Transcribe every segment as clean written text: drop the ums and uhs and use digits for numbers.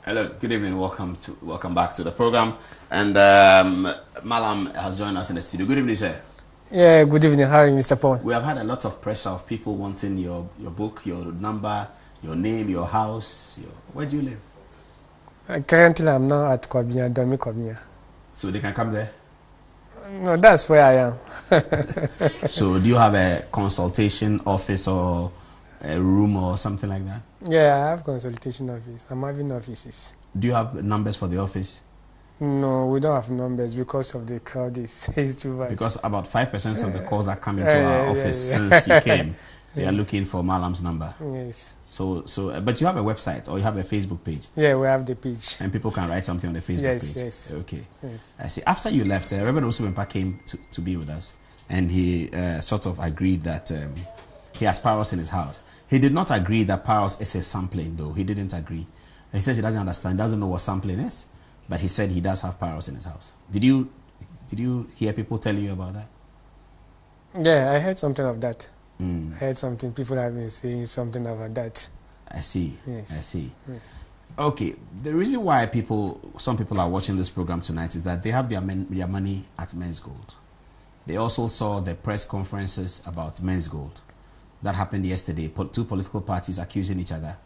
Hello, good evening. Welcome back to the program. And Mallam has joined us in the studio. Good evening, sir. Yeah, good evening. How are you, Mr. Paul? We have had a lot of pressure of people wanting your book, your number, your name, your house. Where do you live? Currently, I'm now at Kwabia, Domi Kwabia. So they can come there. No, that's where I am. So do you have a consultation office or a room or something like that? Yeah, I have consultation office. I'm having offices. Do you have numbers for the office? No, we don't have numbers because of the crowd is too much. Because about 5% of the calls that come into our office Yeah. since you came, they are Yes. looking for Mallam's number. Yes. But you have a website or you have a Facebook page? Yeah, we have the page. And people can write something on the Facebook Yes, page? yes. Okay. Yes. I see. After you left, Reverend Osubempa came to be with us, and he sort of agreed that he has parrots in his house. He did not agree that parrots is a sampling, though. He didn't agree. He says he doesn't understand, doesn't know what sampling is, but he said he does have parrots in his house. Did you hear people telling you about that? Yeah, I heard something of that. Mm. I heard something. People have been saying something about that. I see. Yes. I see. Yes. Okay. The reason why some people are watching this program tonight is that they have their money at Men's Gold. They also saw the press conferences about Men's Gold that happened yesterday. Two political parties accusing each other.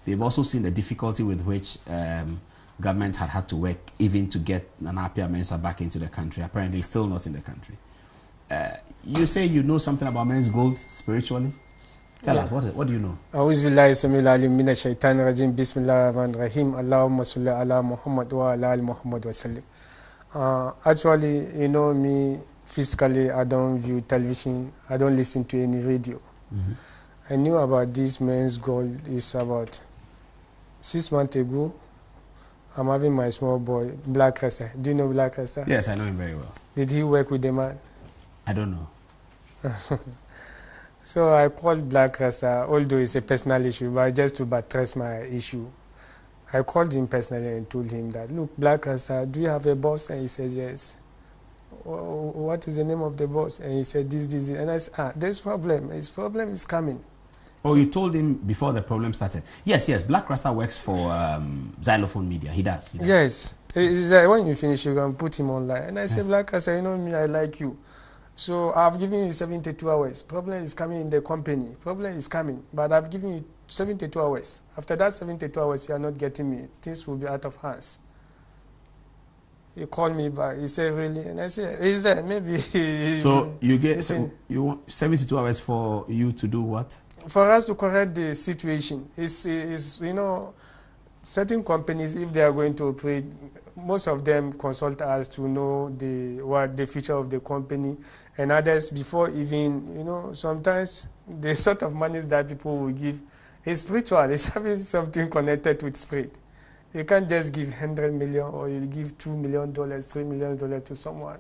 They've also seen the difficulty with which government had to work even to get Nana Mensah back into the country. Apparently, still not in the country. You say you know something about Men's Gold spiritually? Tell us, what do you know? أعوذ بالله السميع العليم من الشيطان الرجيم بسم الله الرحمن الرحيم اللهم صل على محمد وعلى آل محمد وسلم. Actually, you know me, physically, I don't view television, I don't listen to any radio. Mm-hmm. I knew about this Men's Gold is about 6 months ago. I'm having my small boy, Black Rasta. Do you know Black Rasta? Yes, I know him very well. Did he work with the man? I don't know. So I called Black Rasta, although it's a personal issue, but just to buttress my issue. I called him personally and told him that, look, Black Rasta, do you have a boss? And he said, yes. What is the name of the boss? And he said, this. And I said, there's problem. His problem is coming. Oh, you told him before the problem started? Yes. Black Rasta works for Xylophone Media. He does. Yes. It's like when you finish, you can put him online. And I said, Black Rasta, you know me, I like you. So I've given you 72 hours. Problem is coming in the company. Problem is coming. But I've given you 72 hours. After that 72 hours, you are not getting me. Things will be out of hands. He called me back. He said, really? And I said, is that maybe... So you want 72 hours for you to do what? For us to correct the situation. It's you know, certain companies, if they are going to operate, most of them consult us to know what the future of the company, and others before even, you know, sometimes the sort of monies that people will give is spiritual. It's having something connected with spirit. You can't just give 100 million or you give $2 million, $3 million to someone.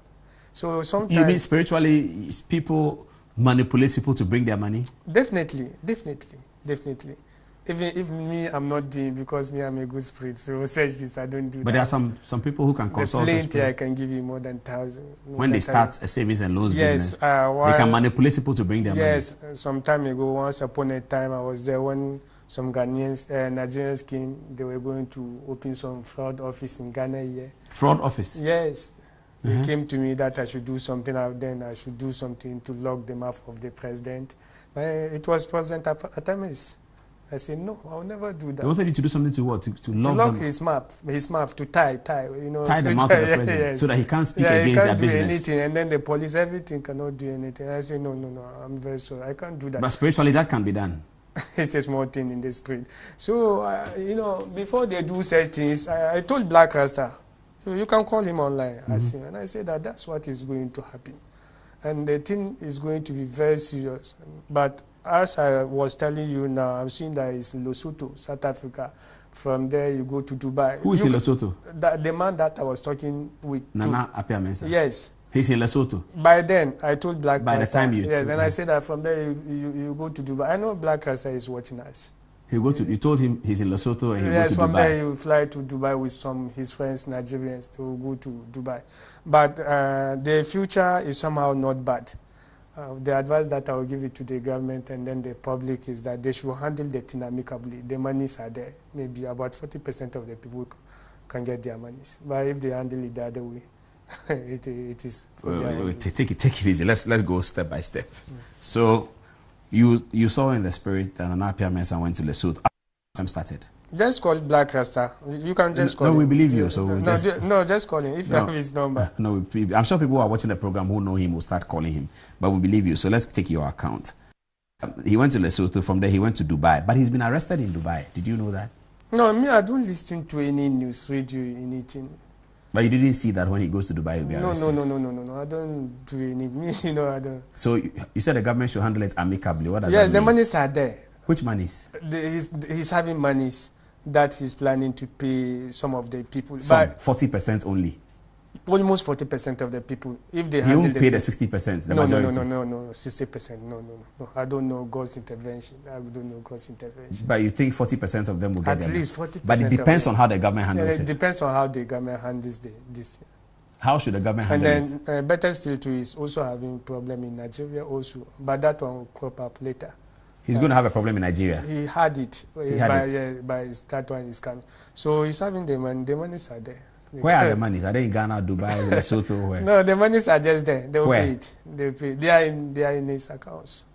So sometimes... You mean spiritually, people manipulate people to bring their money? Definitely. Even if me, I'm not doing, because me, I'm a good spirit. So search this, I don't do that. But there are some people who can consult the plenty, I can give you more than 1,000. When they start a savings and loans business, they can manipulate people to bring their money. Yes, some time ago, once upon a time, I was there when some Ghanaians, Nigerians came. They were going to open some fraud office in Ghana here. Fraud office? Yes. They came to me that I should do something, then I should do something to lock the mouth of the president. But it was President Atamis. I said, no, I'll never do that. They wanted you to do something to what? To lock his mouth, to tie, you know. Tie the mouth of the president, so that he can't speak against their business. He can't do anything, and then the police, everything cannot do anything. I say, no, I'm very sorry, I can't do that. But spiritually, that can be done. It's a small thing in the spirit. So, you know, before they do certain things, I told Black Rasta, you can call him online, and I said that's what is going to happen. And the thing is going to be very serious. But as I was telling you now, I'm seeing that it's in Lesotho, South Africa. From there, you go to Dubai. Who is in Lesotho? The man that I was talking with. Nana Mensah. Yes. He's in Lesotho. By then, I told Black By Rasta, the time you... Yes, and I said that from there, you go to Dubai. I know Black Rasta is watching us. You told him he's in Lesotho and he'll go to Dubai. From there he will fly to Dubai with his friends, Nigerians, to go to Dubai. But the future is somehow not bad. the advice that I will give it to the government and then the public is that they should handle the thing amicably. The monies are there. Maybe about 40% of the people can get their monies. But if they handle it the other way, it is. Take it easy. Let's go step by step. So, you saw in the spirit that an Apia Mensah went to Lesotho. Time started. Just call Black Rasta. You can just call him. No, we believe you. So just call him if you have his number. No, I'm sure people who are watching the program who know him will start calling him. But we believe you. So let's take your account. He went to Lesotho. From there, he went to Dubai. But he's been arrested in Dubai. Did you know that? No, me, I don't listen to any news, radio, anything. But you didn't see that when he goes to Dubai, he'll be arrested? No. I don't do anything. I don't. So you said the government should handle it amicably. What does that yes, mean? the monies are there. Which monies? He's having monies that he's planning to pay some of the people. Some, 40% only. Almost 40% of the people. If they he won't pay the 60%. The majority. No, 60%. No. I don't know God's intervention. I don't know God's intervention. But you think 40% of them will get at least 40%. But it depends on how the government handles it. It depends on how the government handles this. How should the government handle it? And then better still too is also having problem in Nigeria also, but that one will crop up later. He's going to have a problem in Nigeria. He had it. By that one is coming. So he's having the money. The monies are there. Where are the monies? Are they in Ghana, Dubai, Lesotho? Where? No, the monies are just there. They will Where? pay it. They pay. They are in his accounts.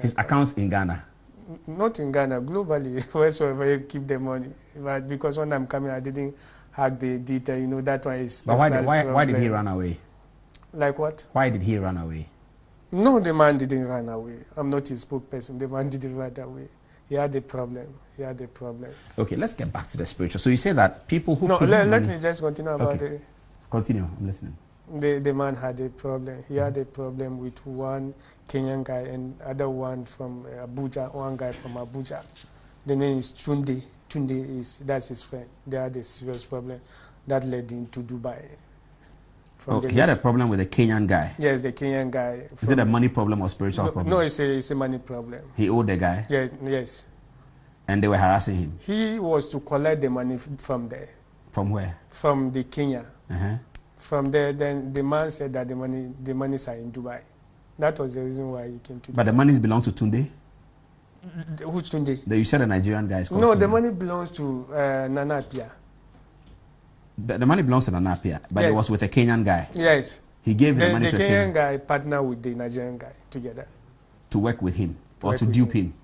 His accounts in Ghana? Not in Ghana, globally, wheresoever you keep the money. But because when I'm coming, I didn't have the detail. You know, that one is. But why did he run away? Like what? Why did he run away? No, the man didn't run away. I'm not his spokesperson. The man didn't run away. He had a problem. Okay, let's get back to the spiritual. So you say that people who... No, let me just continue about it. Continue, I'm listening. The man had a problem. He had a problem with one Kenyan guy and other one from Abuja, one guy from Abuja. The name is Tunde. That's his friend. They had a serious problem that led him to Dubai. He had a problem with a Kenyan guy? Yes, the Kenyan guy. Is it a money problem or spiritual problem? No, it's a money problem. He owed the guy? Yes. And they were harassing him? He was to collect the money from there. From where? From the Kenya. Uh-huh. From there, then the man said that the monies are in Dubai. That was the reason why he came to Dubai. But the monies belong to Tunde? Which Tunde? You said a Nigerian guy is called No, Tunde. the money belongs to Nana Apia. The money belongs to Nana Apia, but yes. It was with a Kenyan guy? Yes. He gave the money to a Kenyan guy partnered with the Nigerian guy together. To work with him? Or to dupe him?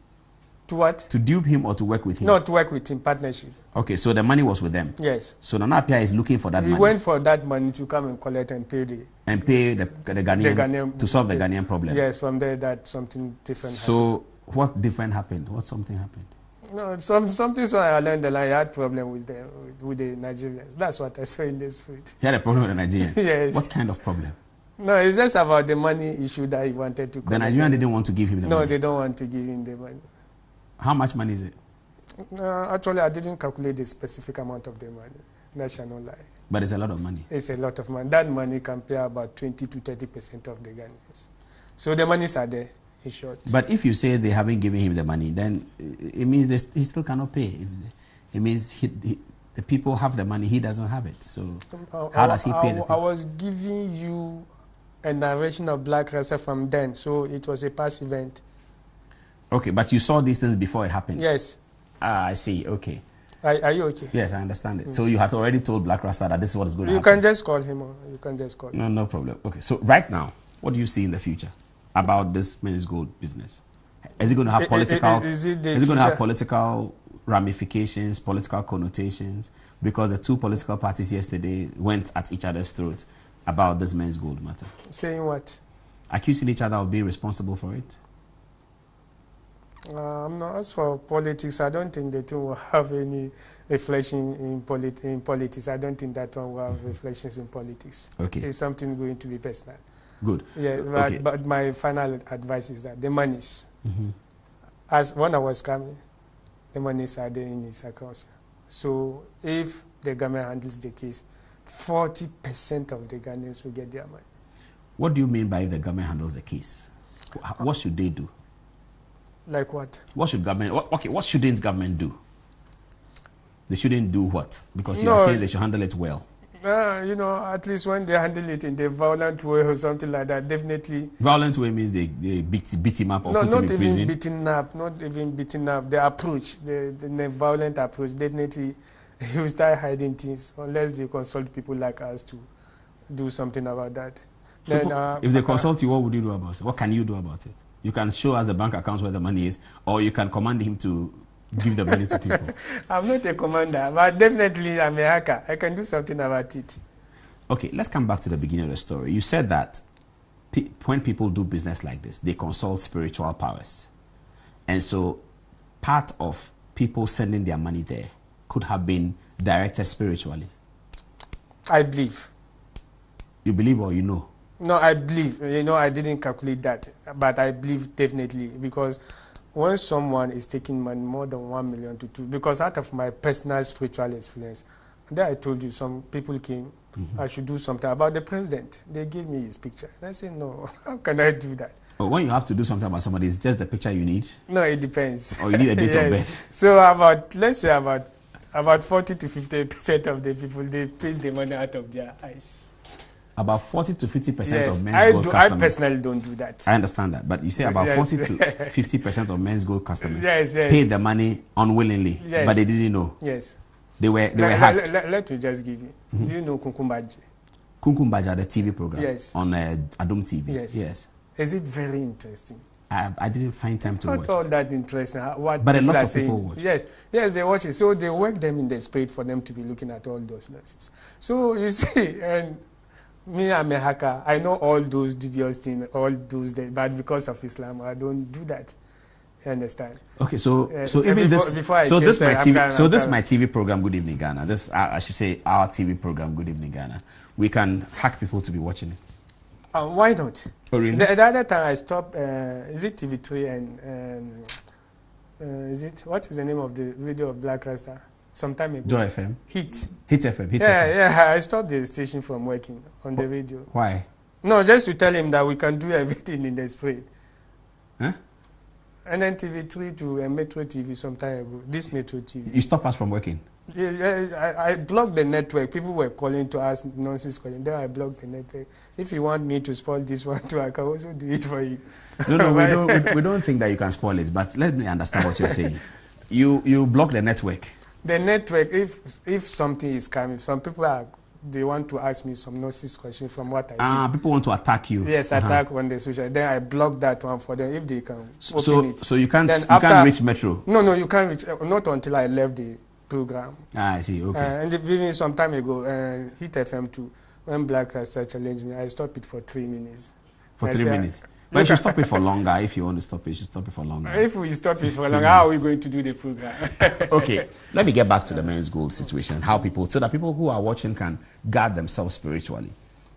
To what? To dupe him or to work with him? No, to work with him, partnership. Okay, so the money was with them? Yes. So Nana Apia is looking for that money? He went for that money to come and collect and pay the... And pay the Ghanaian to solve the Ghanaian problem? Yes, from there that something different happened. So what different happened? What something happened? No, something so I learned that I had problem with the Nigerians. That's what I saw in this food. He had a problem with the Nigerians? Yes. What kind of problem? No, it's just about the money issue that he wanted to collect. The Nigerian didn't want to give him the money? No, they don't want to give him the money. How much money is it? Actually, I didn't calculate the specific amount of the money. That shall not lie. But it's a lot of money. It's a lot of money. That money can pay about 20 to 30% of the Ghanaians. So the monies are there, in short. But if you say they haven't given him the money, then it means he still cannot pay. It means the people have the money, he doesn't have it. So how does he pay the people? I was giving you a narration of Black Rasta from then, so it was a past event. Okay, but you saw these things before it happened? Yes. Ah, I see. Okay. Are you okay? Yes, I understand it. So you had already told Black Rasta that this is what is going to happen? You can just call him. You can just call him. No problem. Okay, so right now, what do you see in the future about this men's gold business? Is it going to have political? Is it going to have political ramifications, political connotations? Because the two political parties yesterday went at each other's throat about this men's gold matter. Saying what? Accusing each other of being responsible for it. No, as for politics, I don't think the two will have any reflection in politics. I don't think that one will have reflections in politics. Okay. It's something going to be personal. Good. Yeah, okay. But my final advice is that the monies, as when I was coming, the monies are there in his accounts. So if the government handles the case, 40% of the Ghanaians will get their money. What do you mean by if the government handles the case? What should they do? Like what? What should government? What shouldn't government do? They shouldn't do what? Because you are saying they should handle it well. You know, at least when they handle it in the violent way or something like that, definitely. Violent way means they beat him up or No, put him not in even prison. beating up, not even beating up. The approach, the violent approach, definitely you start hiding things unless they consult people like us to do something about that. Then, If they consult you, what would you do about it? What can you do about it? You can show us the bank accounts where the money is, or you can command him to give the money to people. I'm not a commander, but definitely I'm a hacker. I can do something about it. Okay, let's come back to the beginning of the story. You said that when people do business like this, they consult spiritual powers. And so part of people sending their money there could have been directed spiritually. I believe. You believe or you know? No, I believe. You know, I didn't calculate that, but I believe definitely, because when someone is taking money more than 1 million to 2, because out of my personal spiritual experience, then I told you some people came, I should do something about the president. They gave me his picture. And I said, no, how can I do that? But when you have to do something about somebody, it's just the picture you need? No, it depends. Or you need a date of birth? So let's say about 40 to 50% of the people, they pay the money out of their eyes. About 40 to 50% Yes, of men's gold customers. I personally don't do that. I understand that, but you say about 40 to 50% of men's gold customers paid the money unwillingly, but they didn't know. Yes. They were hacked. Let me just give you. Do you know Kunkumbaji? Kunkumbaja, the TV program? Yes. On Adum TV? Yes. Is it very interesting? I didn't find time to watch. It's not all that interesting. But a lot of people watch. Yes, they watch it. So they work them in the spirit for them to be looking at all those nonsense. So you see, and me, I'm a hacker. I know all those dubious things, all those, but because of Islam, I don't do that. You understand? Okay, so even this, this my TV program, Good Evening Ghana. This I should say our TV program, Good Evening Ghana. We can hack people to be watching it. Why not? Oh, really? The other time I stopped. Is it TV3 and is it, what is the name of the video of Black Rasta? Some time ago. Joy FM. Hit FM. Yeah. I stopped the station from working on the radio. Why? No, just to tell him that we can do everything in the spirit. Huh? And then TV3 to Metro TV some time ago. This Metro TV. You stopped us from working? Yeah, I blocked the network. People were calling to ask nonsense calling. Then I blocked the network. If you want me to spoil this one too, I can also do it for you. No, we don't think that you can spoil it. But let me understand what you're saying. You block the network. The network. If something is coming, some people they want to ask me some nonsense questions from what I did. People want to attack you. Yes, attack on the social. Then I block that one for them if they can open it. So you can't reach Metro. No, you can't reach. Not until I left the program. I see. Okay. And even some time ago, Hit FM too, when Black Rasta challenged me, I stopped it for 3 minutes. For 3 minutes. But you should stop it for longer. If you want to stop it, you should stop it for longer. If we stop it for longer, how are we going to do the program? Okay, let me get back to the men's gold situation. How so that people who are watching can guard themselves spiritually.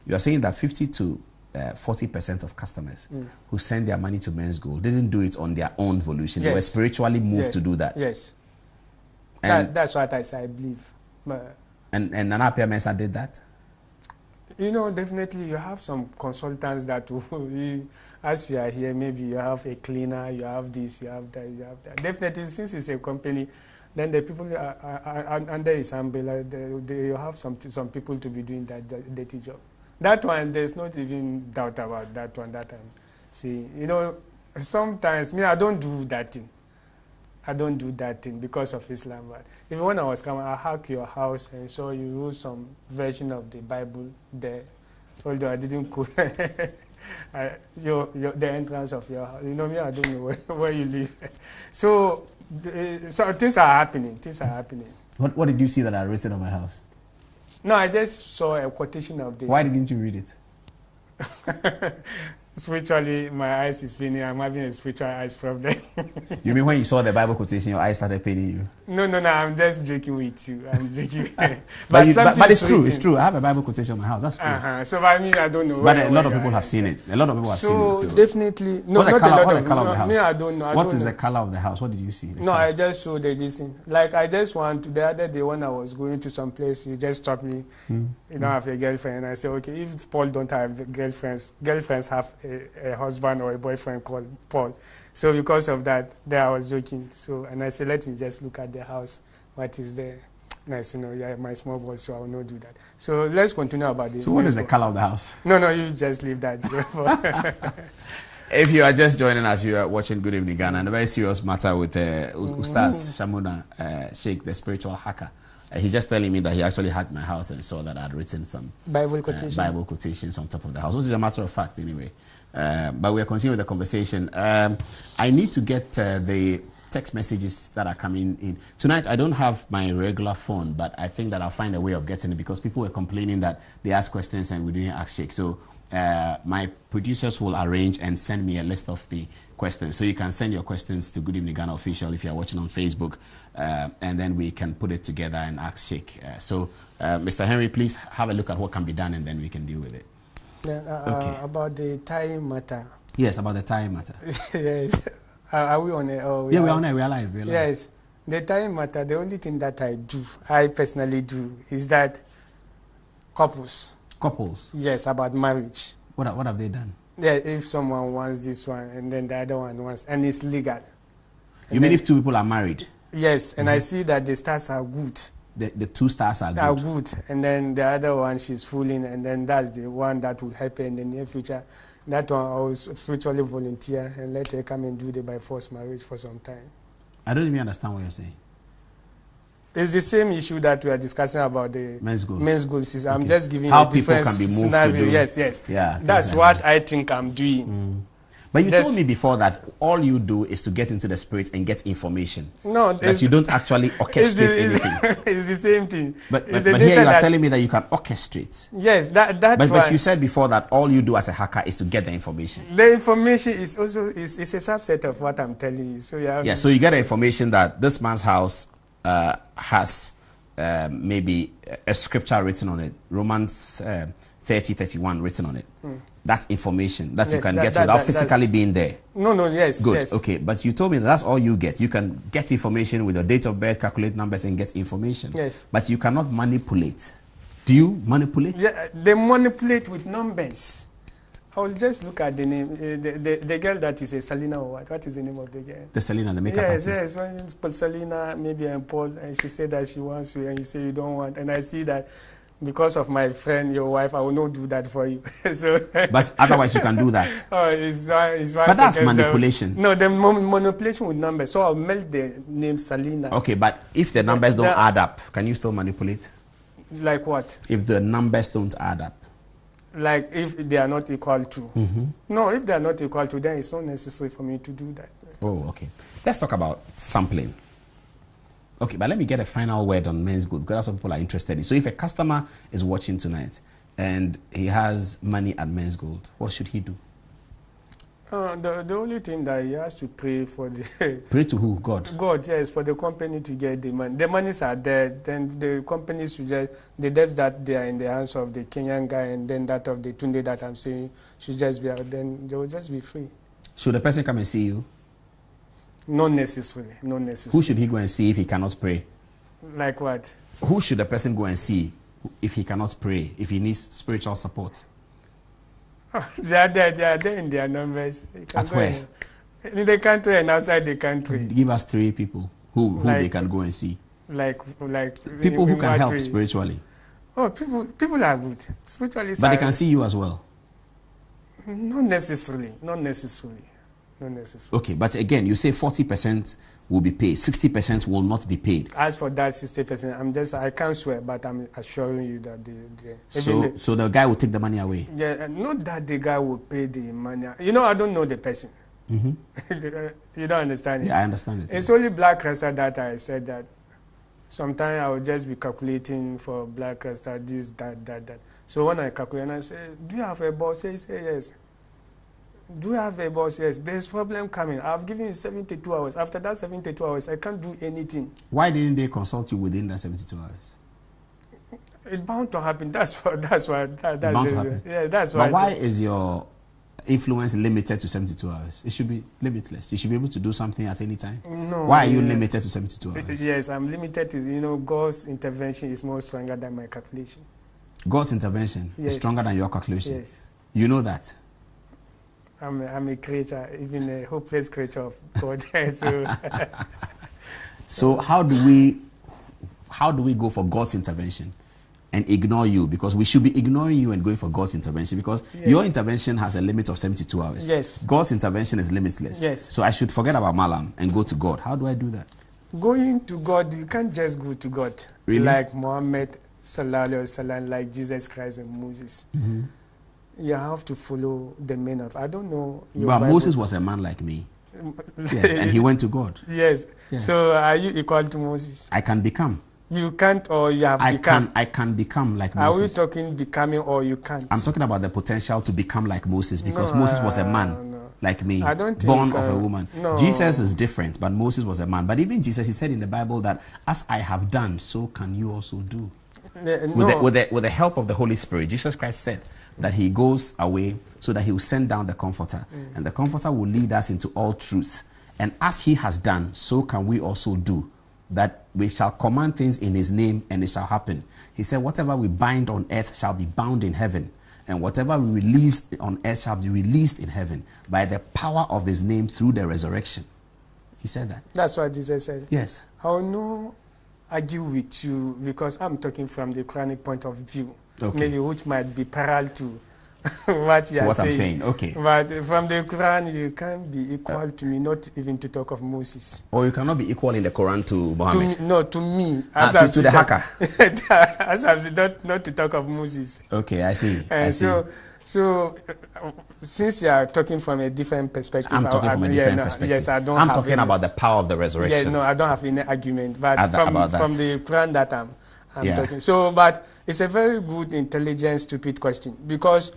You are saying that 50 to 40% of customers who send their money to men's gold didn't do it on their own volition. Yes. They were spiritually moved to do that. Yes. That's what I believe. And Nana Apia Mensah did that? You know, definitely you have some consultants that as you are here, maybe you have a cleaner, you have this, you have that, you have that. Definitely, since it's a company, then the people are under his umbrella, they have some people to be doing that dirty job. That one, there's not even doubt about that one that I'm seeing. You know, sometimes, I don't do that thing. I don't do that thing because of Islam. But even when I was coming, I hack your house and saw you wrote some version of the Bible there. Although I didn't the entrance of your house. You know me, I don't know where you live. So things are happening. What did you see that I wrote on my house? No, I just saw a quotation of the... Why didn't you read it? Spiritually, my eyes is paining. I'm having a spiritual eyes problem. You mean when you saw the Bible quotation, your eyes started paining you? No. I'm just joking with you. I'm joking. but it's true. It's true. I have a Bible quotation in my house. That's true. So I mean, I don't know. But a lot of people have seen it. A lot of people have seen it. So definitely, no. What's the color of the house? Me, I don't know. What is the color of the house? What did you see? No, I just showed this thing. Like I just want the other day when I was going to some place, you just stopped me. You don't have a girlfriend, and I said, okay, if Paul don't have girlfriends have a husband or a boyfriend called Paul. So because of that, there I was joking. So and I said, let me just look at the house, what is there. Nice, yeah, my small boy, so I will not do that. So let's continue about the. So what is the color of the house? No, you just leave that. If you are just joining us, you are watching Good Evening Ghana, and a very serious matter with Ustaz Shamuna, Sheikh, the spiritual hacker. He's just telling me that he actually hacked my house and saw that I had written some Bible quotations on top of the house, which is a matter of fact anyway. But we are continuing the conversation. I need to get the text messages that are coming in. Tonight, I don't have my regular phone, but I think that I'll find a way of getting it because people were complaining that they asked questions and we didn't ask Sheikh. So my producers will arrange and send me a list of the questions. So you can send your questions to Good Evening Ghana Official if you're watching on Facebook, and then we can put it together and ask Sheikh. So Mr. Henry, please have a look at what can be done and then we can deal with it. Okay. About the time matter. Yes, about the time matter. Yes. Are we on it? Oh, yeah, we're on it. We are live. Yes. The time matter, the only thing that I personally do, is that couples. Couples? Yes, about marriage. What have they done? Yeah, if someone wants this one and then the other one wants, and it's legal. You mean if two people are married? Yes, and I see that the stars are good. The two stars are good? Are good, and then the other one she's fooling, and then that's the one that will happen in the near future. That one I will spiritually volunteer and let her come and do the by force marriage for some time. I don't even understand what you're saying. It's the same issue that we are discussing about the men's goals. Okay. I'm just giving how a different people can be moved scenario. To do. Yes. Yeah, that's what I think I'm doing. But you told me before that all you do is to get into the spirit and get information. No, that you don't actually orchestrate anything. It's the same thing. But here you are telling me that you can orchestrate. Yes, but you said before that all you do as a hacker is to get the information. The information is also is a subset of what I'm telling you. So so you get the information that this man's house has maybe a scripture written on it, Romans 30:31 written on it. That's information that you can get without physically being there. No, yes. Good, yes. Okay, but you told me that's all you get. You can get information with your date of birth, calculate numbers, and get information. Yes. But you cannot manipulate. Do you manipulate? Yeah, they manipulate with numbers. I will just look at the name. The girl that you say, Selena or what? What is the name of the girl? The Selena, the makeup artist. Yes. When it's called Selena, maybe I'm Paul, and she said that she wants you, and you say you don't want. And I see that because of my friend, your wife, I will not do that for you. So, but otherwise, you can do that. Oh, it's but that's manipulation. No, the manipulation with numbers. So I'll melt the name Selena. Okay, but if the numbers don't add up, can you still manipulate? Like what? If the numbers don't add up. Like if they are not equal to. No, if they are not equal to, then it's not necessary for me to do that. Oh, okay. Let's talk about sampling. Okay, but let me get a final word on men's good because that's what people are interested in. So if a customer is watching tonight and he has money at Men's Gold, what should he do? The only thing that he has to pray for the... Pray to who? God? God, yes, for the company to get the money. The monies are there, then the companies should just... The debts that they are in the hands of the Kenyan guy and then that of the Tunde that I'm saying should just be out, then they will just be free. Should the person come and see you? Not necessarily, not necessarily. Who should he go and see if he cannot pray? Like what? Who should the person go and see if he cannot pray, if he needs spiritual support? They are there in their numbers. At where? In the country and outside the country. Give us 3 people who they can go and see. Like people who can help spiritually. Oh, people are good. Spiritually. But they can see you as well. Not necessarily. Okay, but again, you say 40% will be paid, 60% will not be paid. As for that 60%, I can't swear, but I'm assuring you that so the guy will take the money away. Yeah, not that the guy will pay the money. You know, I don't know the person. You don't understand it. Yeah, I understand it. It's only Black Rasta that I said that. Sometimes I will just be calculating for Black Rasta this, that. So when I calculate, and I say, "Do you have a boss?" He say yes. Do you have a boss? Yes. There's problem coming. I've given you 72 hours. After that 72 hours, I can't do anything. Why didn't they consult you within that 72 hours? It's bound to happen. That's why. Bound to happen. Yeah, that's why. But why is your influence limited to 72 hours? It should be limitless. You should be able to do something at any time. No. Why are you limited to 72 hours? Yes, I'm limited to, God's intervention is more stronger than my calculation. God's intervention is stronger than your calculation? Yes. You know that? I'm a creature, even a hopeless creature of God. So how how do we go for God's intervention and ignore you? Because we should be ignoring you and going for God's intervention, because your intervention has a limit of 72 hours. Yes. God's intervention is limitless. Yes. So I should forget about Mallam and go to God. How do I do that? Going to God, you can't just go to God. Really? Like Muhammad, sallallahu alaihi wasallam, like Jesus Christ and Moses. You have to follow the men of, I don't know. But Moses was a man like me. Yes, and he went to God. Yes. Yes. So are you equal to Moses? I can become. You can't, or you have become. I can become like Are we Moses. talking becoming, or you can't? I'm talking about the potential to become like Moses, because Moses was a man like me, I don't born think, of a woman. no. Jesus is different, but Moses was a man. But even Jesus, he said in the Bible that as I have done, so can you also do. No. With the help of the Holy Spirit, Jesus Christ said that he goes away so that he will send down the Comforter. And the Comforter will lead us into all truths. And as he has done, so can we also do. That we shall command things in his name and it shall happen. He said, whatever we bind on earth shall be bound in heaven. And whatever we release on earth shall be released in heaven by the power of his name through the resurrection. He said that. That's what Jesus said. Yes. I will not argue with you because I'm talking from the Quranic point of view. Okay. Maybe which might be parallel to what you are saying. I'm saying. Okay. But from the Quran, you can't be equal to me, not even to talk of Moses. Or you cannot be equal in the Quran to Muhammad. To me. To the hacker. As I've said, not to talk of Moses. Okay, I see. And so since you are talking from a different perspective, I'm talking from a different perspective. Yes, I'm talking about the power of the resurrection. Yeah, no, I don't have any argument. But about from the Quran that I'm talking. So, but it's a very good, intelligent, stupid question because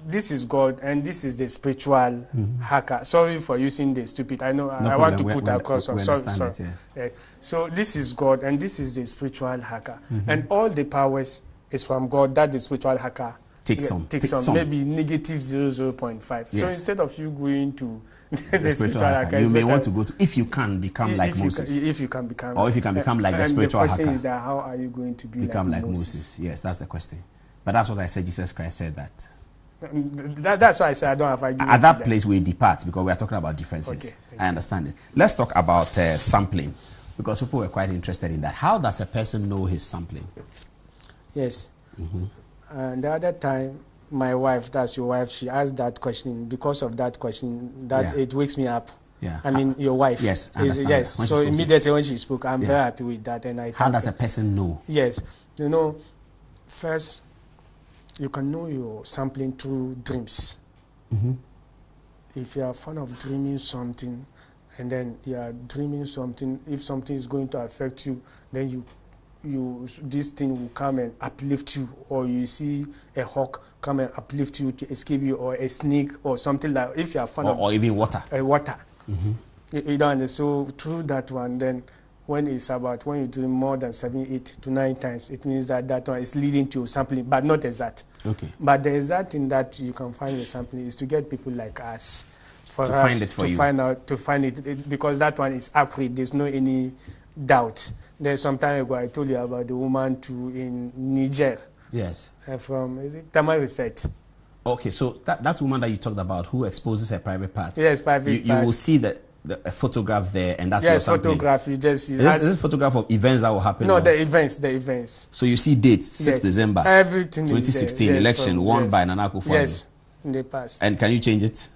this is God and this is the spiritual hacker. Sorry for using the stupid. I know I want to put across. Sorry. Yeah. So this is God and this is the spiritual hacker. And all the powers is from God that the spiritual hacker takes some. Maybe negative 0.5. Yes. So instead of you going to the spiritual hacker, you may want to go to, if you can become like Moses. If you can become. Or if you can become like the spiritual hacker. The question is that how are you going to become like Moses? Yes, that's the question. But that's what I said. Jesus Christ said that. That's why I said I don't have argument. At that place we depart because we are talking about different things. Okay, I understand it. Let's talk about sampling because people were quite interested in that. How does a person know his sampling? Yes. And the other time, my wife, that's your wife, she asked that question. Because of that question, that it wakes me up. Yeah. I mean, your wife. Yes, I understand. Yes. So immediately when she spoke, I'm very happy with that. And how does a person know? Yes. You know, first, you can know your sampling through dreams. If you are fond of dreaming something, and then you are dreaming something, if something is going to affect you, then this thing will come and uplift you, or you see a hawk come and uplift you to escape you, or a snake or something like. If you are fond of or even water. Water. You don't understand. So through that one, then when you dream more than 7, 8 to 9 times, it means that one is leading to sampling, but not exact. Okay. But the exact thing that you can find your sampling is to get people like us to find it because that one is accurate. There's no any doubt. There's some time ago I told you about the woman in Niger. Yes. From Tamari Reset. Okay, so that woman that you talked about who exposes her private part. Yes, private part. You will see a photograph there, and that's your sampling. Photograph. You just see. Is this photograph of events that will happen? No, the events. So you see dates, 6th December, everything. 2016 election won by Nana Akufo-Addo. Yes, in the past. And can you change it?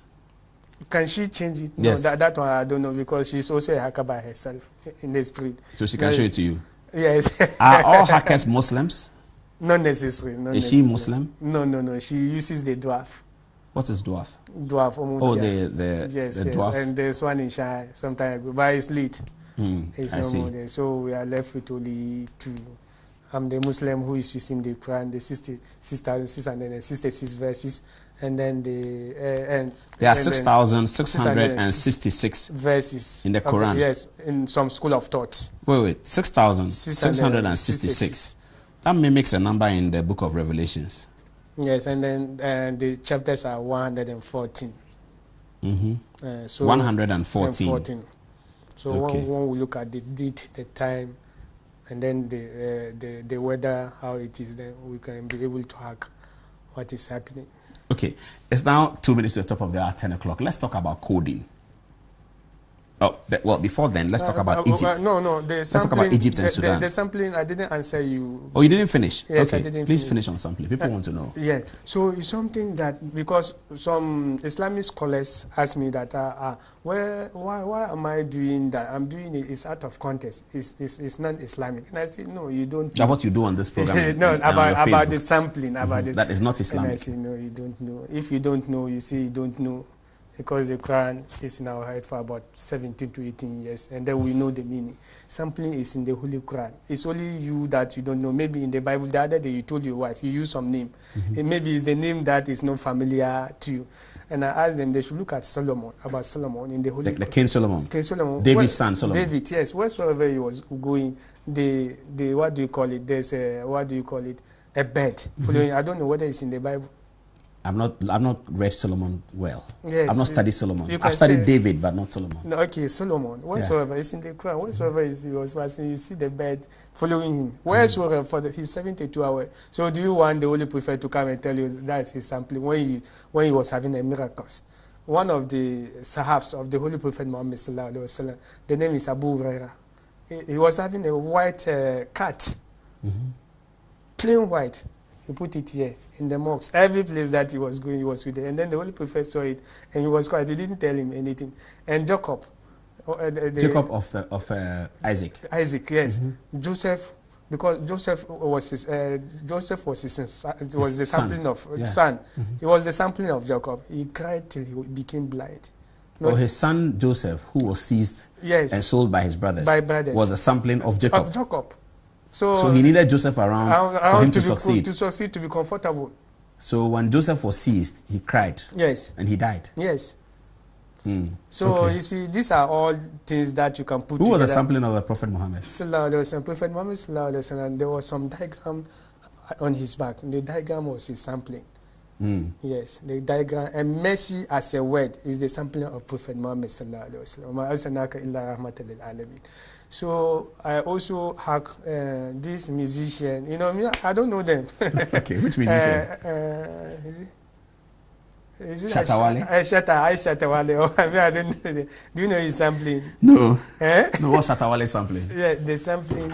Can she change it? Yes. No, that one I don't know because she's also a hacker by herself in the spirit. So she can show it to you? Yes. Are all hackers Muslims? Not necessarily. Is she Muslim? No. She uses the dwarf. What is dwarf? Dwarf. The dwarf. And there's one in Shanghai some time ago, but it's late. It's no more there. So we are left with only 2. I'm the Muslim who is using the Quran, the 6,666 verses, and then there are 6,666 verses in the Quran. Yes, in some school of thoughts. Wait, 6,666. That mimics a number in the book of Revelations. Yes, and then the chapters are 114. So 114. So when we look at the date, the time, and then the weather, how it is, then we can be able to hack what is happening. Okay, it's now 2 minutes to the top of the hour, 10 o'clock. Let's talk about coding. Oh, well, before then, let's talk about Egypt. No, the Let's talk sampling. about Egypt and Sudan. The sampling, I didn't answer you. Oh, you didn't finish? Yes, okay. I didn't Please finish on sampling. People want to know. Yeah, so it's something that, because some Islamic scholars ask me that, why am I doing that? I'm doing it, it's out of context. It's non-Islamic. And I say, no, you don't know. That's what you do on this program. No, and about the sampling. About that is not Islamic. And I say, no, you don't know. If you don't know, you say you don't know. Because the Quran is in our head for about 17 to 18 years, and then we know the meaning. Sampling is in the Holy Quran. It's only you that you don't know. Maybe in the Bible, the other day you told your wife, you use some name. And maybe it's the name that is not familiar to you. And I asked them, they should look at Solomon, about Solomon in the Holy Quran. The King Solomon. King Solomon. David's son Solomon. David, yes. Wheresoever he was going, the what do you call it? There's a, what do you call it? A bed. Following. I don't know whether it's in the Bible. I've not read Solomon well. Yes, I've not studied Solomon. I've studied David, but not Solomon. No, okay, Solomon. Wheresoever it's in the Quran, wheresoever he was passing, you see the bed following him. Wheresoever for his 72 hours. So do you want the Holy Prophet to come and tell you that his sampling when he was having a miracles? One of the Sahabs of the Holy Prophet Muhammad sallallahu alaihi wasallam, the name is Abu Huraira. He was having a white cat, plain white. He put it here in the mosque. Every place that he was going, he was with it. And then the Holy Prophet saw it, and he was quiet. He didn't tell him anything. And Jacob, Jacob of Isaac. Isaac, yes. Joseph, because Joseph was the sampling of son. He was the sampling of Jacob. He cried till he became blind. No, his son Joseph, who was seized and sold by his brothers, was a sampling of Jacob. Of Jacob. So he needed Joseph around for him to succeed. To succeed, to be comfortable. So when Joseph was seized, he cried. Yes. And he died. Yes. So you see, these are all things that you can put together. Who was the sampling of the Prophet Muhammad? Prophet Muhammad, there was some diagram on his back. The diagram was his sampling. Yes, the diagram. And mercy as a word is the sampling of Prophet Muhammad. So I have hack this musician. You know, I don't know them. Okay, which musician? Is it Shatawale? Shatawale. I don't know. Do you know his sampling? No. No, what's Shatawale sampling? Yeah, the sampling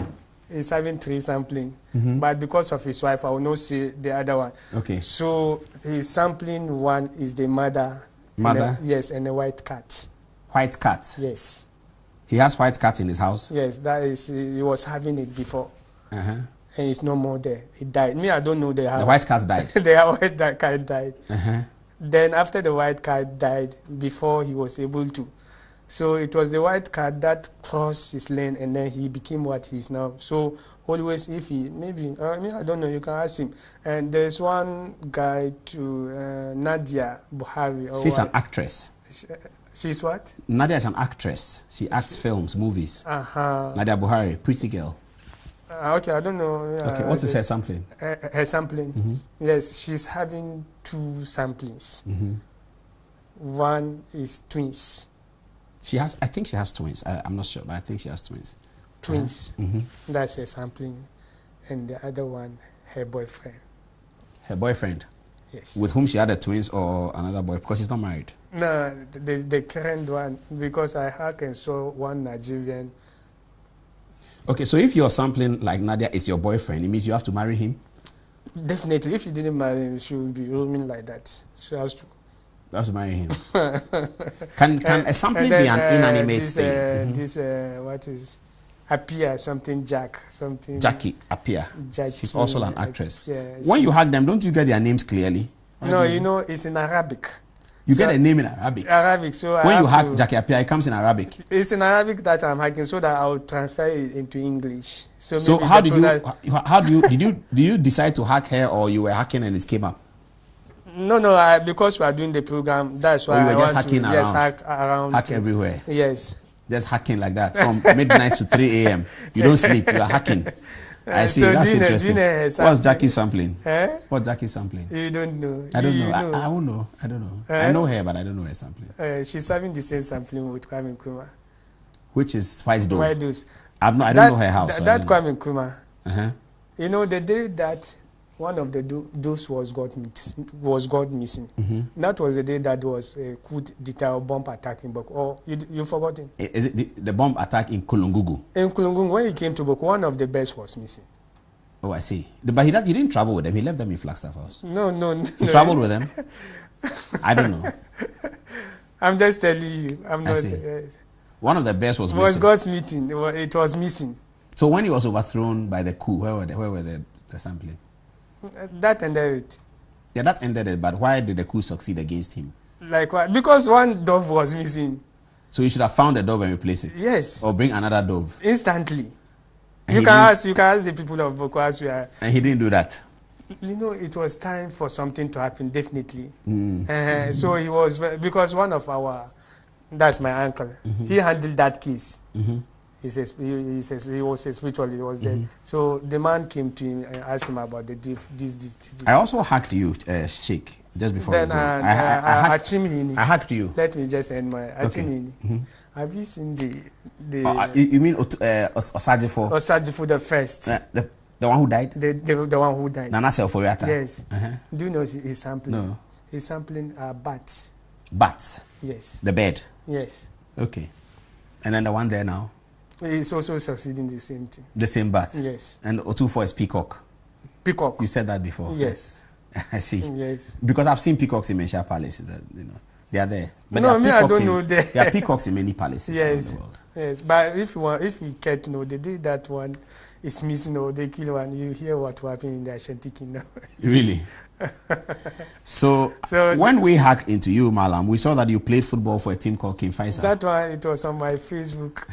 is having 3 sampling. But because of his wife, I will not say the other one. Okay. So his sampling one is the mother. Mother? Yes, and a white cat. White cat? Yes. He has white cat in his house? Yes, that is, he was having it before. And it's no more there. It died. Me, I don't know the house. The white cat died? The white cat died. Then after the white cat died, before he was able to. So it was the white cat that crossed his lane, and then he became what he is now. So always, if he, maybe, I don't know, you can ask him. And there's one guy to Nadia Buhari. She's an actress. She's what? Nadia is an actress. She acts films, movies. Nadia Buhari, pretty girl. Okay, I don't know. Okay, what is her sampling? Her sampling? Yes, she's having 2 samplings. One is twins. She has, I think she has twins. I'm not sure, but I think she has twins. Twins. That's her sampling. And the other one, her boyfriend. Her boyfriend? Yes. With whom she had the twins or another boy? Because she's not married. No, the current one, because I heard and saw one Nigerian. Okay, so if you're sampling like Nadia is your boyfriend, it means you have to marry him? Definitely. If you didn't marry him, she would be roaming like that. She has to. You have to marry him. Can a sampling be an inanimate thing? This, what is, Appear, something Jack, something. Jackie Appear. She's also an actress. Yes. When you hug them, don't you get their names clearly? No, you know, it's in Arabic. You get a name in Arabic? Arabic, so when you hug Jackie Appiah, it comes in Arabic? It's in Arabic that I'm hugging, so that I will transfer it into English. So how did you decide to hack her, or you were hacking and it came up? No, because we are doing the program, that's why you were just hacking around? Yes, hack around. Hack everywhere? Yes. Just hacking like that, from midnight to 3 a.m. You don't sleep, you are hacking. I see, so that's interesting. What's Jackie sampling? What's Jackie sampling? You don't know. I don't know. I won't know. I don't know. I know her, but I don't know her sampling. She's having the same sampling with Kwame Nkrumah. Which is Spice Dove? White I don't know her house. That Kwame Nkrumah. You know, the day that one of the doves was got missing. That was the day that was a coup d'etat bomb attack in Boko. Oh, you forgotten? Is it the bomb attack in Kulungugu? In Kulungugu, when he came to Boko, one of the birds was missing. Oh, I see. But he didn't travel with them. He left them in Flagstaff House. No. He traveled with them? I don't know. I'm just telling you. I'm not. One of the birds was missing. Was God's meeting. It was missing. So when he was overthrown by the coup, where were the sampling? That ended it. Yeah, that ended it. But why did the coup succeed against him? Like what? Because one dove was missing. So you should have found a dove and replace it. Yes. Or bring another dove. Instantly. And You can ask the people of Boko as we are. And he didn't do that. You know, it was time for something to happen, definitely. So he was, because one of our, that's my uncle, he handled that case. He says he was a spiritual, he was dead. So the man came to him and asked him about the this. I also hacked you, Sheikh, just before then you go. I hacked you. Let me just end my Achimini. Have you seen the you mean Osajifo? Osajifo the first? The one who died? The one who died. Nana Selforiata? Yes. Do you know he's sampling? No. He's sampling bats. Bats? Yes. The bird? Yes. Okay. And then the one there now? He's also succeeding the same thing. The same bat? Yes. And Otufo is peacock? Peacock. You said that before? Yes. I see. Yes. Because I've seen peacocks in Mensha Palace. You know, they are there. But no, me, I don't know there. There are peacocks in many palaces around the world. Yes. But if you care to know, the day that one is missing or they kill one, you hear what happened in the Ashanti Kingdom. Really? So when we hacked into you, Mallam, we saw that you played football for a team called King Faisal. That one, it was on my Facebook.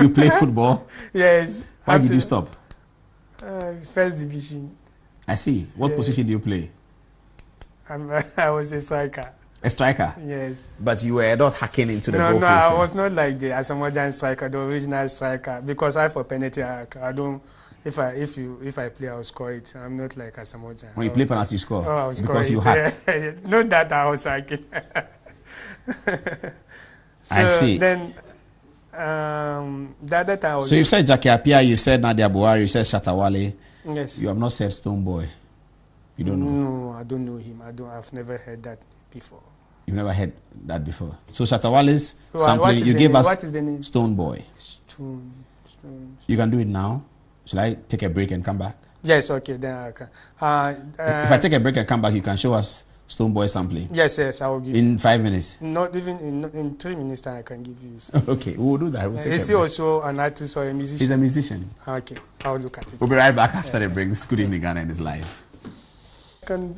You played football? Yes. Why did you stop? First division. I see. What position do you play? I was a striker. A striker? Yes. But you were not hacking into the goalpost? No, I was not like the Asamoah striker, the original striker, because I for penalty, I don't. If I play, I'll score it. I'm not like Asamoah. When you play penalty, you score? Oh, I'll score because it. You hack? Not that I was hacking. I see. Then the other time I was. So you said Jackie Appiah, you said Nadia Buhari, you said Shatawale. Yes. You have not said Stone Boy. You don't know? No, I don't know him. I've never heard that before. You've never heard that before. So Shatawale's sampling, you gave us what is the name? Stone Boy. Stone. You can do it now. Shall I take a break and come back? Yes, okay, then I can. If I take a break and come back, you can show us Stone Boy sampling. Yes, I will give in 5 minutes. Not even in 3 minutes time I can give you. Okay, we'll do that. We'll is he also an artist or a musician? He's a musician. Okay, I'll look at it. We'll be right back after the break. This is Good Evening Ghana and it's live. Do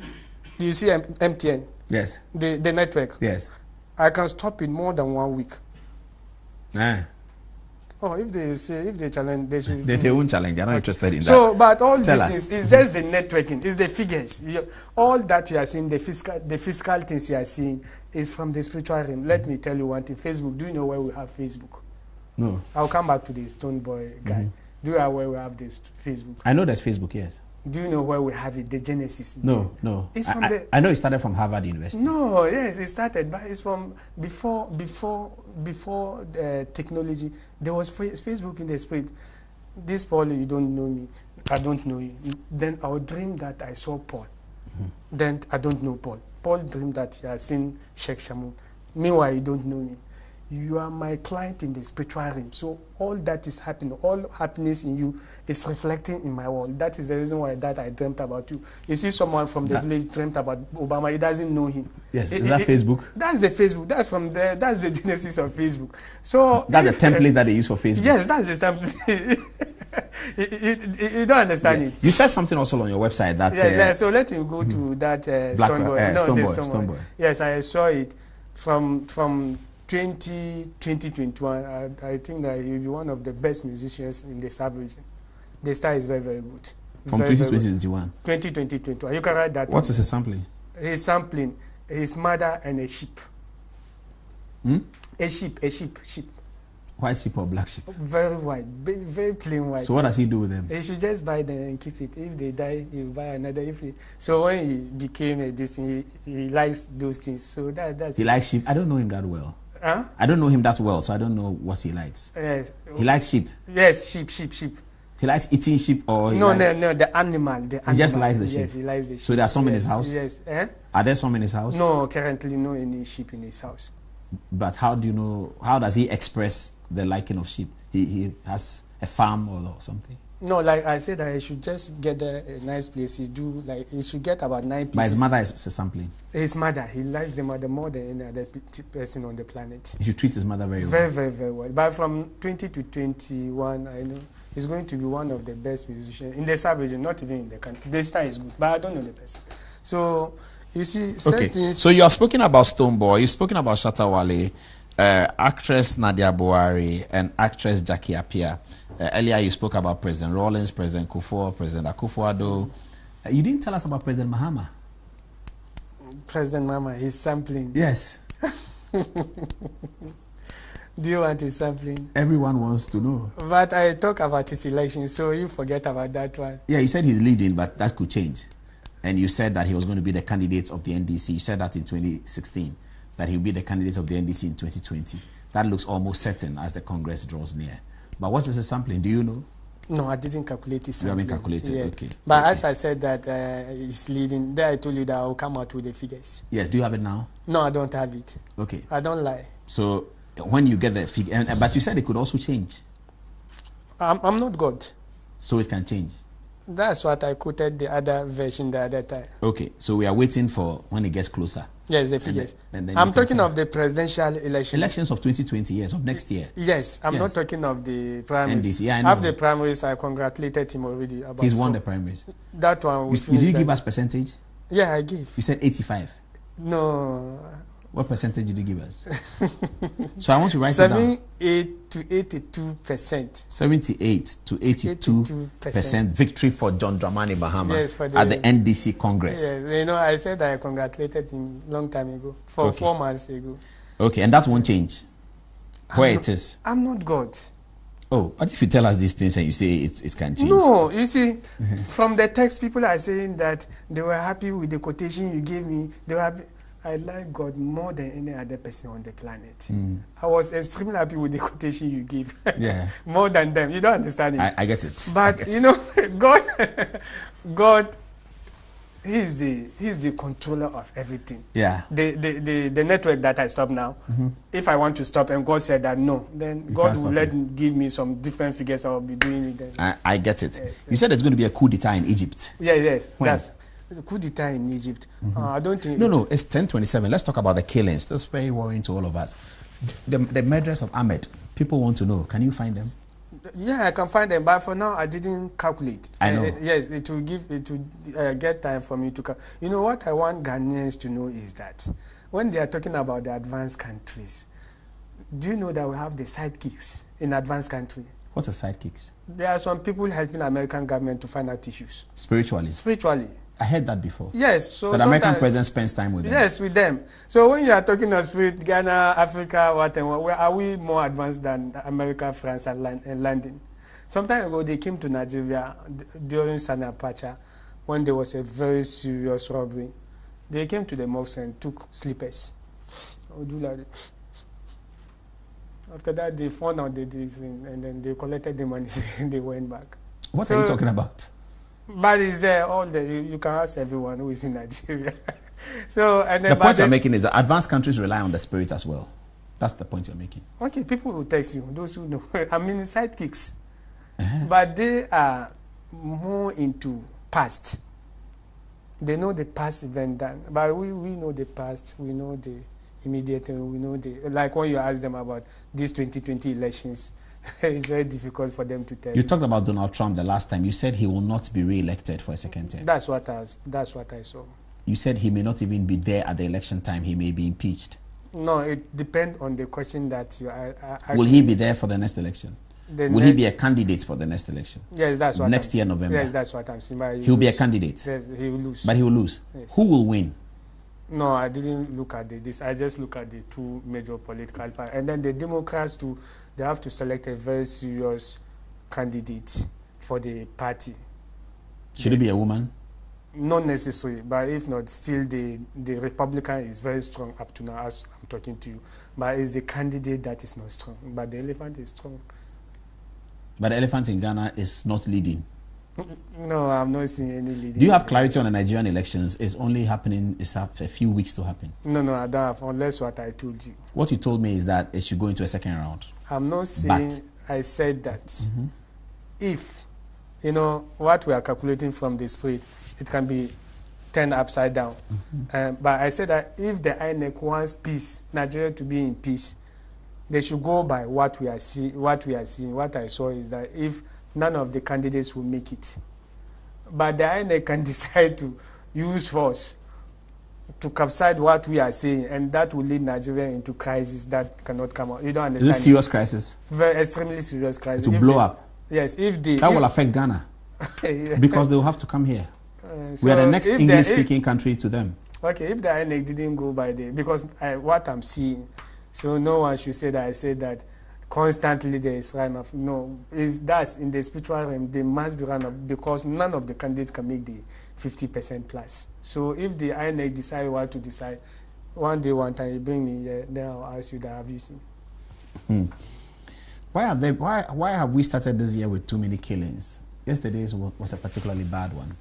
you see MTN? Yes. The network? Yes. I can stop it more than 1 week. Oh, if they challenge, they should. They won't challenge. They're not interested in that. So, but all these things is just the networking, it's the figures. All that you are seeing, the physical things you are seeing, is from the spiritual realm. Let me tell you one thing. Facebook. Do you know where we have Facebook? No. I'll come back to the Stone Boy guy. Do you know where we have this Facebook? I know there's Facebook. Yes. Do you know where we have it? The Genesis. No. It's from I know it started from Harvard University. No, yes, it started, but it's from before technology. There was Facebook in the spirit. This Paul, you don't know me. I don't know you. Then I would dream that I saw Paul. Then I don't know Paul. Paul dreamed that he has seen Sheikh Shamun. Meanwhile, you don't know me. You are my client in the spiritual realm. So all that is happening, all happiness in you is reflecting in my world. That is the reason why I dreamt about you. You see someone from the village dreamt about Obama, he doesn't know him. Yes, is that Facebook? That's the Facebook. That's from there. That's the genesis of Facebook. So that's the template that they use for Facebook. Yes, that's the template. you don't understand it. You said something also on your website that. So let me go to that Stone Boy. Yes, I saw it from 2021, I think that he'll be one of the best musicians in the sub region. The style is very, very good. From 2021? 2021. You can write that. What is he sampling? He's sampling his mother and a sheep. A sheep. White sheep or black sheep? Very white, very plain white. So what does he do with them? He should just buy them and keep it. If they die, he will buy another. So when he became this thing, he likes those things. So that's. He likes sheep. I don't know him that well. Huh? I don't know him that well, so I don't know what he likes. Yes. He likes sheep. Yes, sheep. He likes eating sheep, or no, the animal. The animal. He just likes the sheep. Yes, he likes the sheep. So there are some in his house. Yes. Eh? Are there some in his house? No, currently no any sheep in his house. But how do you know? How does he express the liking of sheep? He has a farm or something. No, like I said, I should just get a nice place. He should get about 9 pieces. But his mother is sampling. His mother, he likes the mother more than any other person on the planet. He should treat his mother very well. Very, very, very well. But from 20 to 21, I know he's going to be one of the best musicians in the South region, not even in the country. The star is good, but I don't know the person. So, you see, okay. So you have spoken about Stonebwoy, you've spoken about Shatta Wale, actress Nadia Buhari, and actress Jackie Appiah. Earlier you spoke about President Rawlings, President Kufuor, President Akufo-Addo. You didn't tell us about President Mahama. President Mahama, he's sampling. Yes. Do you want his sampling? Everyone wants to know. But I talk about his election, so you forget about that one. Yeah, you said he's leading, but that could change. And you said that he was going to be the candidate of the NDC. You said that in 2016, that he'll be the candidate of the NDC in 2020. That looks almost certain as the Congress draws near. But what is the sampling? Do you know? No, I didn't calculate his sampling. You haven't calculated, yeah. Okay. But okay. as I said that he's leading, there I told you that I'll come out with the figures. Yes, do you have it now? No, I don't have it. Okay. I don't lie. So when you get the figure, but you said it could also change. I'm not God. So it can change. That's what I quoted the other version the other time. Okay, so we are waiting for when it gets closer. Yes, the figures. And then I'm talking of the presidential election. Elections of 2020, yes, of next year. Yes, I'm not talking of the primaries. NDC, yeah, I know. After the primaries, I congratulated him already. About He's won the primaries. That one. You did give us percentage? Yeah, I gave. You said 85. No. What percentage did you give us? So I want to write it down. 78 to 82%. 78 to 82% victory for John Dramani Mahama at the NDC Congress. Yes, you know, I said I congratulated him long time ago, 4 months ago. Okay, and that won't change where it is. I'm not God. Oh, what if you tell us these things and you say it can change? No, you see, from the text, people are saying that they were happy with the quotation you gave me. They were happy. I like God more than any other person on the planet. I was extremely happy with the quotation you gave. Yeah. More than them. You don't understand it. I get it. But you know, God, He's the controller of everything. Yeah. The network that I stop now, if I want to stop and God said that no, then God will give me some different figures. I'll be doing it then. I get it. Yes, you said there's going to be a coup d'etat in Egypt. Yeah, yes. When? That's the coup d'etat in Egypt. I don't think. No, it's 1027. Let's talk about the killings. That's very worrying to all of us. The murders of Ahmed. People want to know. Can you find them? Yeah, I can find them, but for now I didn't calculate. I know. Yes, it will get time for me to calculate. You know what I want Ghanaians to know is that when they are talking about the advanced countries, do you know that we have the sidekicks in advanced country? What are sidekicks? There are some people helping American government to find out issues. Spiritually? Spiritually. I heard that before. Yes. So that American president spends time with them. Yes, with them. So when you are talking of spirit, Ghana, Africa, whatever, where are we more advanced than America, France, and London? Some time ago, they came to Nigeria during Sani Abacha when there was a very serious robbery. They came to the mosque and took slippers. After that, they found out this and then they collected the money and they went back. What are you talking about? But it's there all day. You can ask everyone who is in Nigeria. So and then the point you're making is that advanced countries rely on the spirit as well. That's the point you're making. Okay, people will text you. Those who know, I mean, sidekicks, but they are more into past. They know the past event done, but we know the past. We know the immediate. We know the like when you ask them about these 2020 elections. It's very difficult for them to tell. You talked about Donald Trump the last time. You said he will not be re-elected for a second term. That's what I saw. You said he may not even be there at the election time. He may be impeached. No, it depends on the question that you are asking. Will he be there for the next election? Will he be a candidate for the next election? Yes, that's what. Next year, November. Yes, that's what I'm saying. He'll be a candidate. Yes, he will lose. But he will lose. Yes. Who will win? No, I didn't look at this. I just look at the two major political parties. And then the Democrats, too, they have to select a very serious candidate for the party. Should it be a woman? Not necessary, but if not, still the Republican is very strong up to now as I'm talking to you. But it's the candidate that is not strong. But the elephant is strong. But the elephant in Ghana is not leading. No, I've not seen any leading. Do you have clarity on the Nigerian elections? It's only happening, it's a few weeks to happen. No, I don't have, unless what I told you. What you told me is that it should go into a second round. I'm not saying, I said that if, you know, what we are calculating from the spread, it can be turned upside down. But I said that if the INEC wants peace, Nigeria to be in peace, they should go by what we are seeing. What I saw is that if none of the candidates will make it, but the INEC can decide to use force to capsize what we are saying, and that will lead Nigeria into crisis that cannot come out. You don't understand? Is this serious crisis? Very extremely serious crisis. To blow up? Yes, that will affect Ghana because they will have to come here. So we are the next English-speaking country to them. Okay, if the INEC didn't go by the, because what I'm seeing, so no one should say that I said that constantly there is runoff. No, that's in the spiritual realm, they must be runoff because none of the candidates can make the 50% plus. So if the INEC decide what to decide, one day, one time, you bring me here, then I'll ask you that, have you seen? Why have we started this year with too many killings? Yesterday's was a particularly bad one.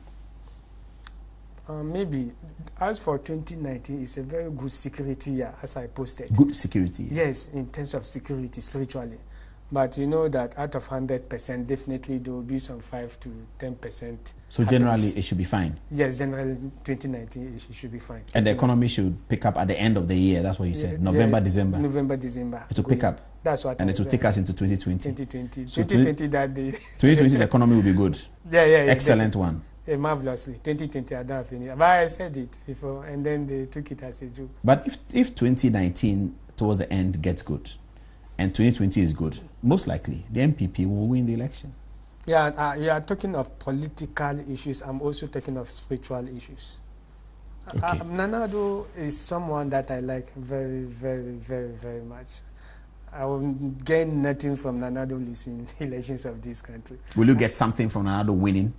Maybe. As for 2019, it's a very good security year, as I posted. Good security? Yes, in terms of security, spiritually. But you know that out of 100%, definitely there will be some 5 to 10%. So generally, it should be fine? Yes, generally, 2019, it should be fine. And the economy should pick up at the end of the year, that's what you said? November, December? November, December. It will pick up? That's what. And it will take us into 2020? 2020. So 2020, that day. 2020's economy will be good? Yeah. Excellent one. Yeah, marvelously. 2020, I don't have any. But I said it before, and then they took it as a joke. But if 2019 towards the end gets good, and 2020 is good, most likely the MPP will win the election. Yeah, you are talking of political issues. I'm also talking of spiritual issues. Okay. Nana Addo is someone that I like very, very, very, very much. I will gain nothing from Nana Addo losing elections of this country. Will you get something from Nana Addo winning?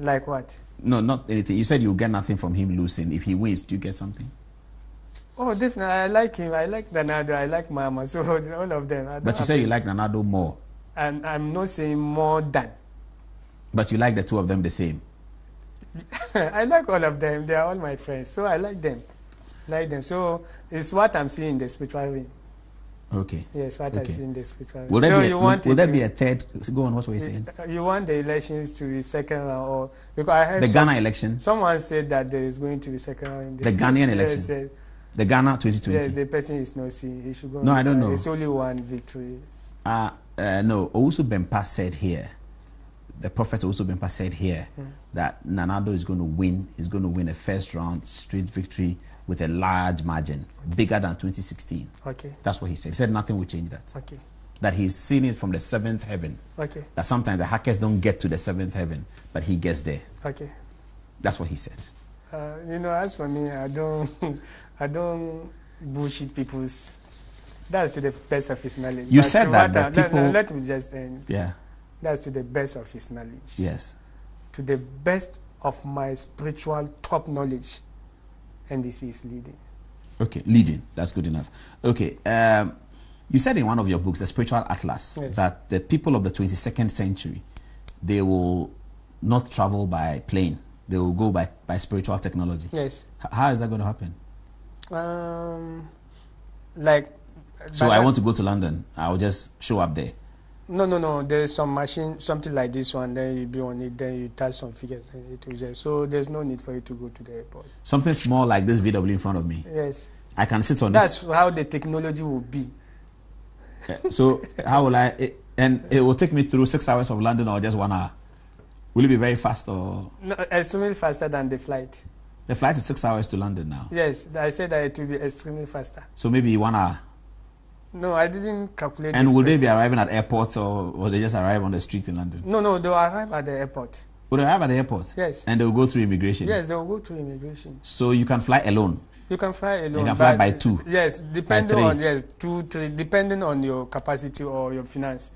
Like what? No, not anything. You said you'll get nothing from him losing. If he wins, do you get something? Oh, definitely. I like him. I like Nana Addo. I like Mama. So all of them. But you said you like Nana Addo more. And I'm not saying more than. But you like the two of them the same? I like all of them. They are all my friends. So I like them. So it's what I'm seeing in the spiritual realm. Okay. Yes, what I see in the spiritual realm. Will there be a third? Go on, what were you saying? You want the elections to be second round, or because I heard the Ghana election? Someone said that there is going to be second round. The Ghanaian election? The Ghana 2020? Yes, the person is not seeing. He should go. No, I don't know. It's only one victory. No, Owusu Bempah said here, the prophet Owusu Bempah said here that Nana Addo is going to win. He's going to win a first round straight victory with a large margin, bigger than 2016. Okay. That's what he said. He said nothing will change that. Okay. That he's seen it from the seventh heaven. Okay. That sometimes the hackers don't get to the seventh heaven, but he gets there. Okay. That's what he said. You know, as for me, I don't bullshit people's. That's to the best of his knowledge. You said that people. Let me just end. Yeah. That's to the best of his knowledge. Yes. To the best of my spiritual top knowledge. NDC is leading. Okay, leading. That's good enough. Okay. You said in one of your books, The Spiritual Atlas, yes, that the people of the 22nd century, they will not travel by plane. They will go by spiritual technology. Yes. How is that going to happen? So I want to go to London. I'll just show up there. No. There's some machine, something like this one. Then you be on it. Then you touch some figures. And it will just, so there's no need for you to go to the airport. Something small like this VW in front of me. Yes. I can sit on That's how the technology will be. So how will and it will take me through 6 hours of London or just 1 hour? Will it be very fast or? No, extremely faster than the flight. The flight is 6 hours to London now. Yes, I said that it will be extremely faster. So maybe 1 hour. No, I didn't calculate. And will they be arriving at airports or will they just arrive on the street in London? No, they'll arrive at the airport. Will they arrive at the airport? Yes. And they'll go through immigration? Yes, they'll go through immigration. So you can fly alone? You can fly alone. You can fly by two? Yes, depending on, 2, 3, depending on your capacity or your finance.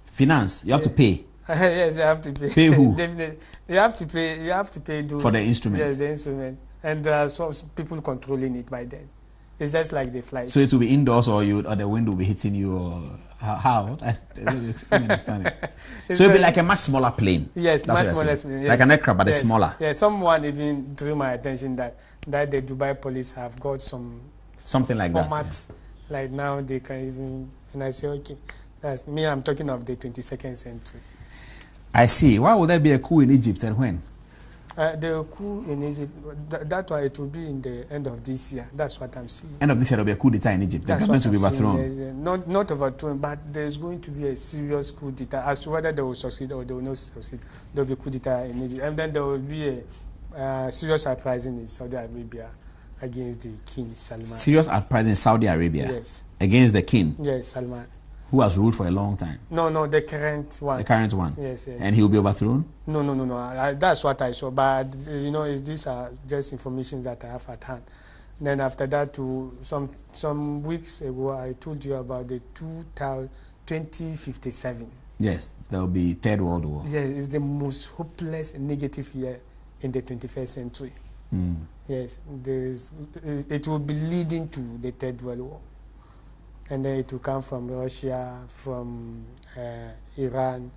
Finance? You have to pay? Yes, you have to pay. Pay who? Definitely. You have to pay those. For the instrument? Yes, the instrument. And there are some people controlling it by then. It's just like the flight. So it will be indoors, or the wind will be hitting you, or how? I don't understand it. So it'll be like a much smaller plane. Yes, that's much what smaller. Yes. Like an aircraft, but it's smaller. Yeah, someone even drew my attention that the Dubai police have got something like formats, that. Yeah. Like now they can even, and I say, okay, that's me. I'm talking of the 22nd century. I see. Why would there be a coup in Egypt and when? The coup in Egypt, that one, it will be in the end of this year. That's what I'm seeing. End of this year, there will be a coup d'etat in Egypt. The government will be overthrown. Not overthrown, but there's going to be a serious coup d'etat. As to whether they will succeed or they will not succeed, there will be coup d'etat in Egypt. And then there will be a serious uprising in Saudi Arabia against the king, Salman. Serious uprising in Saudi Arabia? Yes. Against the king? Yes, Salman. Who has ruled for a long time? No, the current one. The current one? Yes. And he will be overthrown? No. That's what I saw. But, these are just information that I have at hand. Then after that, some weeks ago, I told you about the 2057. Yes, there will be Third World War. Yes, it's the most hopeless and negative year in the 21st century. Yes, it will be leading to the Third World War. And then it will come from Russia, from Iran,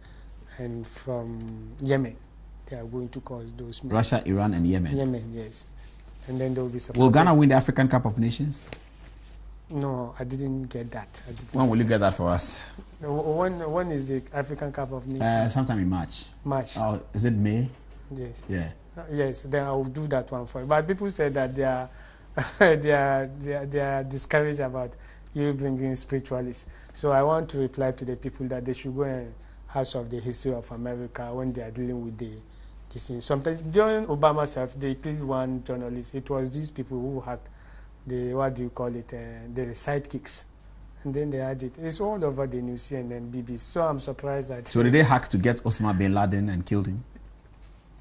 and from Yemen. They are going to cause those mess. Russia, Iran, and Yemen? Yemen, yes. And then there will be supported. Will Ghana win the African Cup of Nations? No, I didn't get that. When will you get that for us? When is the African Cup of Nations? Sometime in March. March. Oh, is it May? Yes. Yeah. Yes, then I will do that one for you. But people said that they are discouraged about you bringing spiritualists. So I want to reply to the people that they should go and ask of the history of America when they are dealing with this thing. Sometimes during Obama's self, they killed one journalist. It was these people who hacked the sidekicks. And then they had it. It's all over the news and then BBC. So I'm surprised that. So did they hack to get Osama bin Laden and killed him?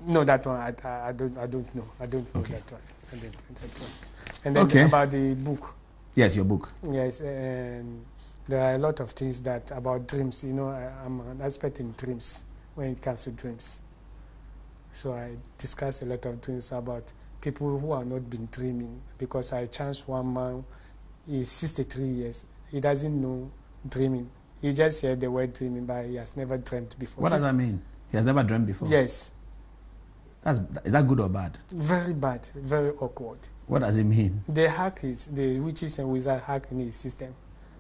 No, that one I don't know. I don't know okay. that one. I don't know that one. And then about the book. Yes, your book. Yes, and there are a lot of things that about dreams. I'm an expert in dreams when it comes to dreams. So I discuss a lot of things about people who have not been dreaming, because I chanced one man, he's 63 years. He doesn't know dreaming. He just heard the word dreaming, but he has never dreamt before. What does that mean? He has never dreamt before? Yes. Is that good or bad? Very bad, very awkward. What does it mean? The witches and wizards hack in his system.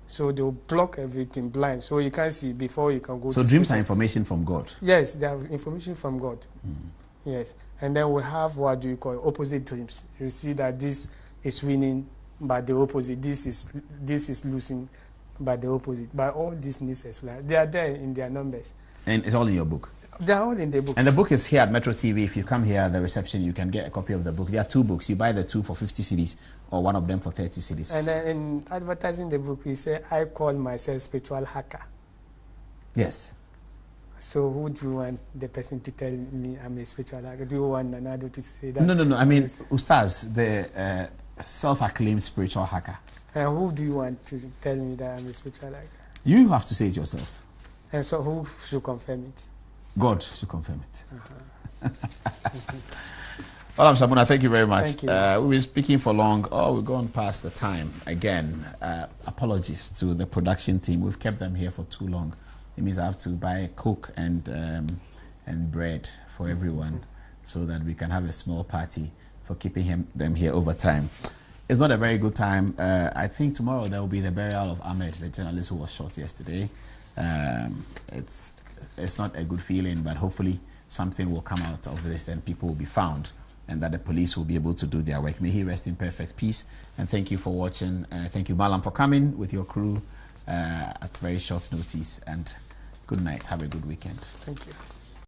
So they'll block everything blind, so you can't see before you can go to So dreams are information from God? Yes, they have information from God. Yes. And then we have what do you call opposite dreams. You see that this is winning, but the opposite. This is losing, but the opposite. But all these needs explain. They are there in their numbers. And it's all in your book? They are all in the books. And the book is here at Metro TV. If you come here at the reception, you can get a copy of the book. There are 2 books. You buy the 2 for 50 cedis or one of them for 30 cedis. And then in advertising the book, we say, I call myself spiritual hacker. Yes. So who do you want the person to tell me I'm a spiritual hacker? Do you want Nanado to say that? No. I mean, Ustaz, the self-acclaimed spiritual hacker. And who do you want to tell me that I'm a spiritual hacker? You have to say it yourself. And so who should confirm it? God should confirm it. Mallam Shamuna, thank you very much. Thank you. We've been speaking for long. We've gone past the time again. Apologies to the production team. We've kept them here for too long. It means I have to buy Coke and bread for everyone so that we can have a small party for keeping them here over time. It's not a very good time. I think tomorrow there will be the burial of Ahmed, the journalist who was shot yesterday. It's not a good feeling, but hopefully something will come out of this and people will be found and that the police will be able to do their work. May he rest in perfect peace. And thank you for watching. Thank you, Mallam, for coming with your crew at very short notice. And good night. Have a good weekend. Thank you.